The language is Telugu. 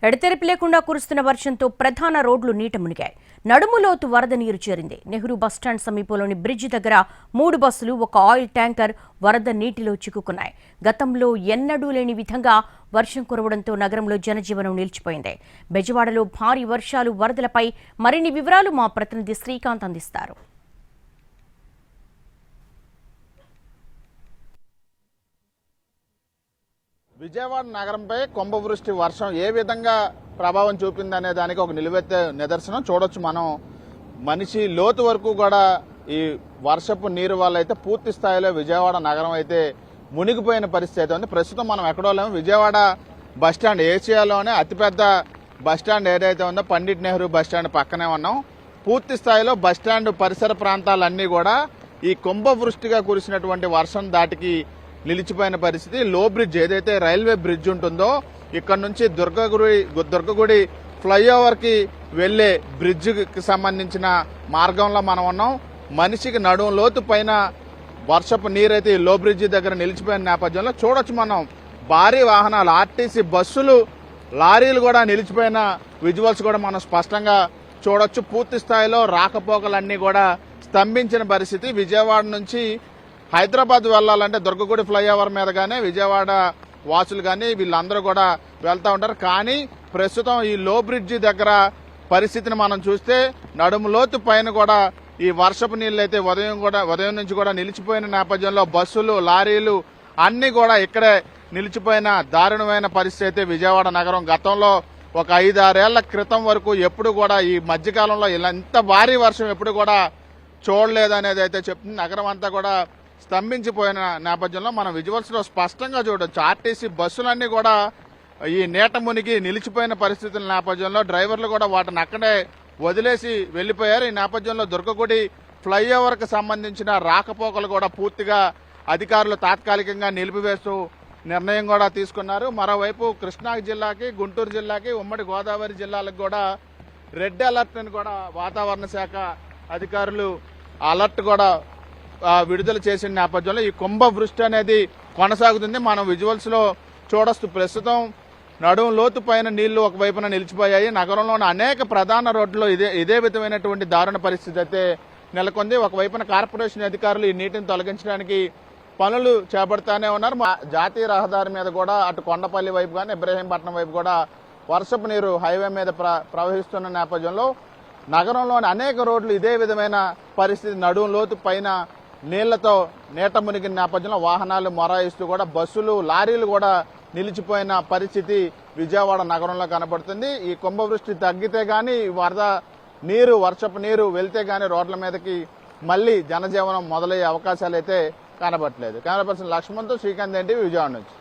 ఎడతెరిపి లేకుండా కురుస్తున్న వర్షంతో ప్రధాన రోడ్లు నీట మునిగాయి. నడుములోతు వరద నీరు చేరింది. నెహ్రూ బస్టాండ్ సమీపంలోని బ్రిడ్జి దగ్గర 3 బస్సులు, ఒక ఆయిల్ ట్యాంకర్ వరద నీటిలో చిక్కుకున్నాయి. గతంలో ఎన్నడూ లేని విధంగా వర్షం కురవడంతో నగరంలో జనజీవనం నిలిచిపోయింది. బెజవాడలో భారీ వర్షాలు, వరదలపై మరిన్ని వివరాలు మా ప్రతినిధి శ్రీకాంత్ అందిస్తారు. విజయవాడ నగరంపై కుంభవృష్టి వర్షం ఏ విధంగా ప్రభావం చూపిందనే దానికి ఒక నిలువెత్తే నిదర్శనం చూడొచ్చు. మనం మనిషి లోతు వరకు కూడా ఈ వర్షపు నీరు వల్ల అయితే పూర్తి స్థాయిలో విజయవాడ నగరం అయితే మునిగిపోయిన పరిస్థితి అయితే ఉంది. ప్రస్తుతం మనం ఎక్కడో లేము, విజయవాడ బస్టాండ్, ఏషియాలోనే అతిపెద్ద బస్టాండ్ ఏదైతే ఉందో పండిట్ నెహ్రూ బస్టాండ్ పక్కనే ఉన్నాం. పూర్తి స్థాయిలో బస్టాండ్ పరిసర ప్రాంతాలన్నీ కూడా ఈ కుంభవృష్టిగా కురిసినటువంటి వర్షం దాటికి నిలిచిపోయిన పరిస్థితి. లో బ్రిడ్జ్ ఏదైతే రైల్వే బ్రిడ్జ్ ఉంటుందో ఇక్కడ నుంచి దుర్గగుడి ఫ్లైఓవర్ కి వెళ్లే బ్రిడ్జ్ కి సంబంధించిన మార్గంలో మనం ఉన్నాం. మనిషికి నడుము లోతు పైన వర్షపు నీరైతే ఈ లో బ్రిడ్జ్ దగ్గర నిలిచిపోయిన నేపథ్యంలో చూడొచ్చు మనం భారీ వాహనాలు, ఆర్టీసీ బస్సులు, లారీలు కూడా నిలిచిపోయిన విజువల్స్ కూడా మనం స్పష్టంగా చూడొచ్చు. పూర్తి స్థాయిలో రాకపోకలన్నీ కూడా స్తంభించిన పరిస్థితి. విజయవాడ నుంచి హైదరాబాద్ వెళ్లాలంటే దుర్గగుడి ఫ్లైఓవర్ మీద గానే విజయవాడ వాసులు కానీ వీళ్ళందరూ కూడా వెళ్తా ఉంటారు. కానీ ప్రస్తుతం ఈ లో బ్రిడ్జి దగ్గర పరిస్థితిని మనం చూస్తే నడుము లోతు పైన కూడా ఈ వర్షపు నీళ్ళు అయితే ఉదయం నుంచి కూడా నిలిచిపోయిన నేపథ్యంలో బస్సులు, లారీలు అన్ని కూడా ఇక్కడే నిలిచిపోయిన దారుణమైన పరిస్థితి అయితే విజయవాడ నగరం గతంలో ఒక 5-6 ఏళ్ల క్రితం వరకు ఎప్పుడు కూడా ఈ మధ్యకాలంలో ఇలా ఇంత భారీ వర్షం ఎప్పుడు కూడా చూడలేదనేది అయితే చెప్తుంది. నగరం అంతా కూడా స్తంభించిపోయిన నేపథ్యంలో మనం విజువల్స్ లో స్పష్టంగా చూడొచ్చు. ఆర్టీసీ బస్సులన్నీ కూడా ఈ నీట మునిగి నిలిచిపోయిన పరిస్థితుల నేపథ్యంలో డ్రైవర్లు కూడా వాటిని అక్కడే వదిలేసి వెళ్లిపోయారు. ఈ నేపథ్యంలో దుర్గగుడి ఫ్లైఓవర్ కు సంబంధించిన రాకపోకలు కూడా పూర్తిగా అధికారులు తాత్కాలికంగా నిలిపివేస్తూ నిర్ణయం కూడా తీసుకున్నారు. మరోవైపు కృష్ణా జిల్లాకి, గుంటూరు జిల్లాకి, ఉమ్మడి గోదావరి జిల్లాలకు కూడా రెడ్ అలర్ట్ అని కూడా వాతావరణ శాఖ అధికారులు అలర్ట్ కూడా విడుదల చేసిన నేపథ్యంలో ఈ కుంభవృష్టి అనేది కొనసాగుతుంది. మనం విజువల్స్ లో చూడొచ్చు. ప్రస్తుతం నడుము లోతు పైన నీళ్లు ఒకవైపున నిలిచిపోయాయి. నగరంలోని అనేక ప్రధాన రోడ్లలో ఇదే విధమైనటువంటి దారుణ పరిస్థితి అయితే నెలకొంది. ఒకవైపున కార్పొరేషన్ అధికారులు ఈ నీటిని తొలగించడానికి పనులు చేపడతానే ఉన్నారు. జాతీయ రహదారి మీద కూడా అటు కొండపల్లి వైపు కానీ ఇబ్రహీంపట్నం వైపు కూడా వర్షపు నీరు హైవే మీద ప్రవహిస్తున్న నేపథ్యంలో నగరంలోని అనేక రోడ్లు ఇదే విధమైన పరిస్థితి, నడుము లోతు పైన నీళ్లతో నీట మునిగిన నేపథ్యంలో వాహనాలు మొరాయిస్తూ కూడా బస్సులు, లారీలు కూడా నిలిచిపోయిన పరిస్థితి విజయవాడ నగరంలో కనబడుతుంది. ఈ కుంభవృష్టి తగ్గితే గానీ వరద నీరు, వర్షపు నీరు వెళ్తే గానీ రోడ్ల మీదకి మళ్లీ జనజీవనం మొదలయ్యే అవకాశాలు అయితే కనబడట్లేదు. కెమెరా పర్సన్ లక్ష్మణ్తో శ్రీకాంత్, విజయవాడ నుంచి.